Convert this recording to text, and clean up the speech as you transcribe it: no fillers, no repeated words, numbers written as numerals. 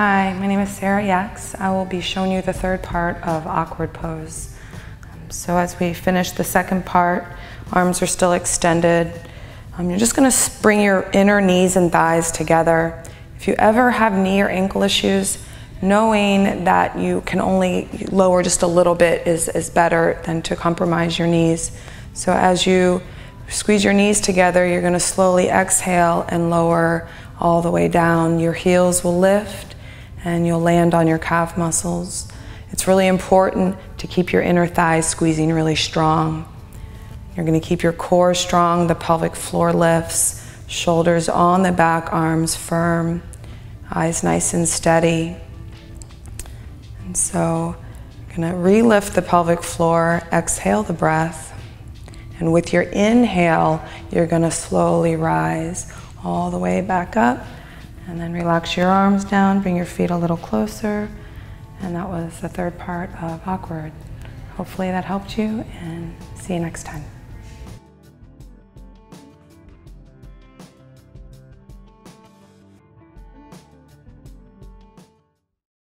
Hi, my name is Sarah Yax. I will be showing you the third part of awkward pose. So as we finish the second part, arms are still extended. You're just going to bring your inner knees and thighs together. If you ever have knee or ankle issues, knowing that you can only lower just a little bit is better than to compromise your knees. So as you squeeze your knees together, you're going to slowly exhale and lower all the way down. Your heels will lift and you'll land on your calf muscles. It's really important to keep your inner thighs squeezing really strong. You're going to keep your core strong, the pelvic floor lifts, shoulders on the back, arms firm, eyes nice and steady. And so you're going to re-lift the pelvic floor, exhale the breath, and with your inhale, you're going to slowly rise all the way back up, and then relax your arms down, bring your feet a little closer, and that was the third part of awkward. Hopefully that helped you, and see you next time.